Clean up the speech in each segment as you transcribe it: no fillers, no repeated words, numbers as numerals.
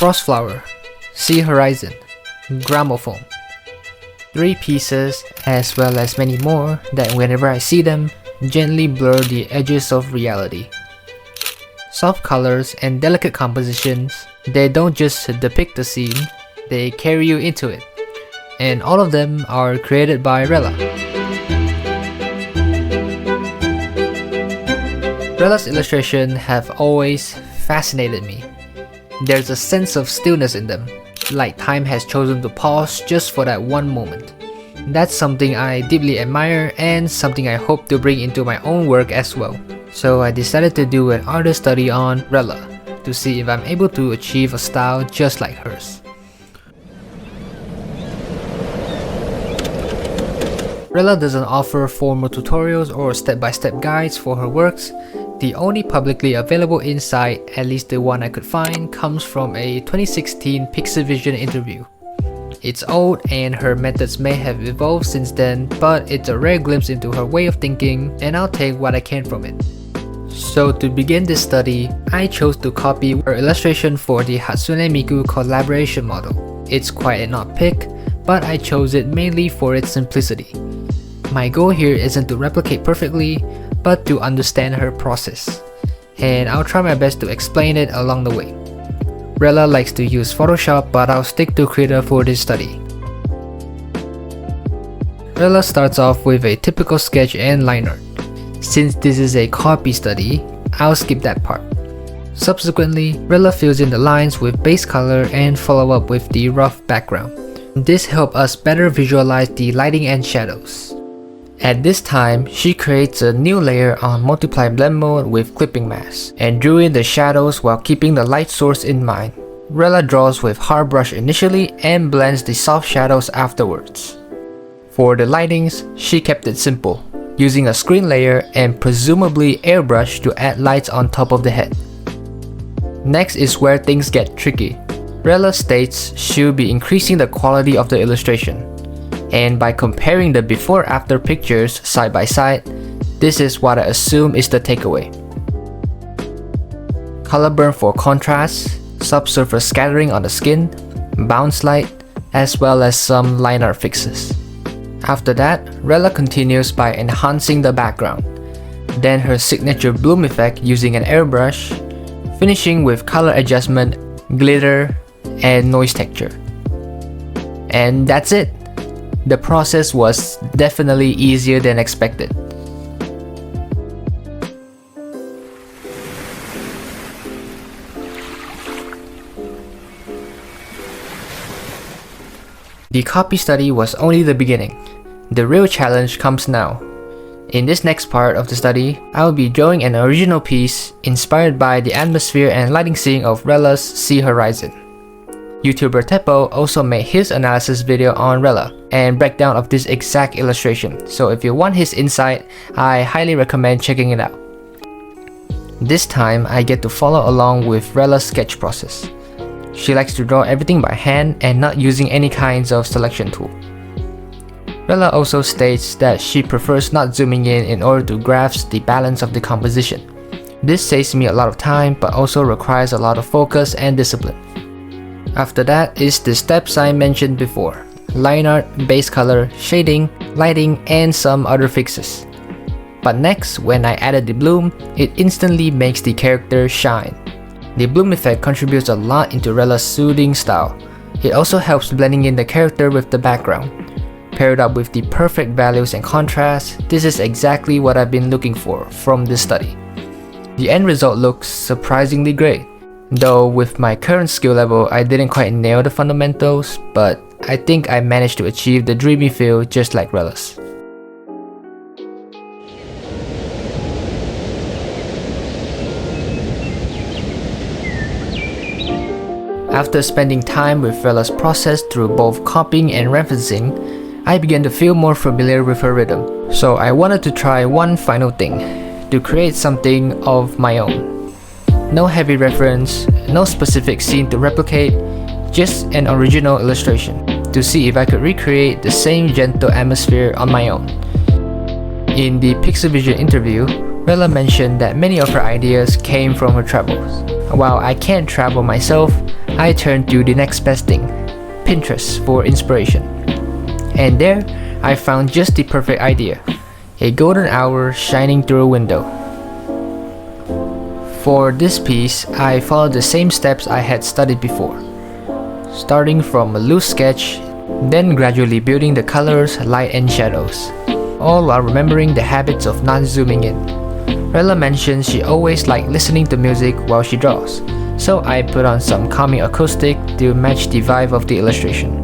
Frostflower, Sea Horizon, Gramophone. 3 pieces, as well as many more, that whenever I see them, gently blur the edges of reality. Soft colors and delicate compositions, they don't just depict the scene, they carry you into it. And all of them are created by Rella. Rella's illustrations have always fascinated me. There's a sense of stillness in them, like time has chosen to pause just for that one moment. That's something I deeply admire and something I hope to bring into my own work as well. So I decided to do an artist study on Rella to see if I'm able to achieve a style just like hers. Rella doesn't offer formal tutorials or step-by-step guides for her works. The only publicly available insight, at least the one I could find, comes from a 2016 Pixivision interview. It's old and her methods may have evolved since then, but it's a rare glimpse into her way of thinking and I'll take what I can from it. So to begin this study, I chose to copy her illustration for the Hatsune Miku collaboration model. It's quite an odd pick, but I chose it mainly for its simplicity. My goal here isn't to replicate perfectly, but to understand her process, and I'll try my best to explain it along the way. Rella likes to use Photoshop, but I'll stick to Krita for this study. Rella starts off with a typical sketch and line art. Since this is a copy study, I'll skip that part. Subsequently, Rella fills in the lines with base color and follow up with the rough background. This helps us better visualize the lighting and shadows. At this time, she creates a new layer on multiply blend mode with clipping mask and drew in the shadows while keeping the light source in mind. Rella draws with hard brush initially and blends the soft shadows afterwards. For the lightings, she kept it simple, using a screen layer and presumably airbrush to add lights on top of the head. Next is where things get tricky. Rella states she'll be increasing the quality of the illustration. And by comparing the before-after pictures side by side, this is what I assume is the takeaway. Color burn for contrast, subsurface scattering on the skin, bounce light, as well as some line art fixes. After that, Rella continues by enhancing the background. Then her signature bloom effect using an airbrush, finishing with color adjustment, glitter, and noise texture. And that's it. The process was definitely easier than expected. The copy study was only the beginning. The real challenge comes now. In this next part of the study, I will be drawing an original piece inspired by the atmosphere and lighting scene of Rella's Sea Horizon. YouTuber Tppo also made his analysis video on Rella and breakdown of this exact illustration, so if you want his insight, I highly recommend checking it out. This time, I get to follow along with Rella's sketch process. She likes to draw everything by hand and not using any kinds of selection tool. Rella also states that she prefers not zooming in order to grasp the balance of the composition. This saves me a lot of time but also requires a lot of focus and discipline. After that is the steps I mentioned before: line art, base color, shading, lighting, and some other fixes. But next, when I added the bloom, it instantly makes the character shine. The bloom effect contributes a lot into Rella's soothing style. It also helps blending in the character with the background. Paired up with the perfect values and contrast, this is exactly what I've been looking for from this study. The end result looks surprisingly great. Though with my current skill level, I didn't quite nail the fundamentals, but I think I managed to achieve the dreamy feel just like Rella's. After spending time with Rella's process through both copying and referencing, I began to feel more familiar with her rhythm. So I wanted to try one final thing, to create something of my own. No heavy reference, no specific scene to replicate, just an original illustration, to see if I could recreate the same gentle atmosphere on my own. In the Pixivision interview, Rella mentioned that many of her ideas came from her travels. While I can't travel myself, I turned to the next best thing, Pinterest, for inspiration. And there, I found just the perfect idea, a golden hour shining through a window. For this piece, I followed the same steps I had studied before, starting from a loose sketch, then gradually building the colors, light and shadows, all while remembering the habits of not zooming in. Rella mentioned she always liked listening to music while she draws, so I put on some calming acoustic to match the vibe of the illustration.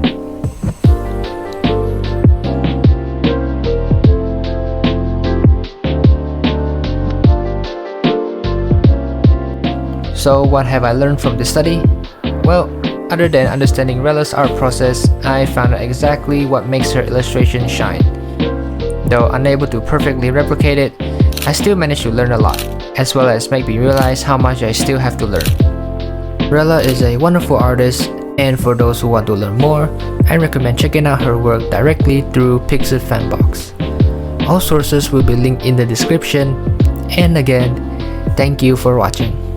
So what have I learned from this study? Well, other than understanding Rella's art process, I found out exactly what makes her illustration shine. Though unable to perfectly replicate it, I still managed to learn a lot, as well as make me realize how much I still have to learn. Rella is a wonderful artist, and for those who want to learn more, I recommend checking out her work directly through Pixiv Fanbox. All sources will be linked in the description, and again, thank you for watching.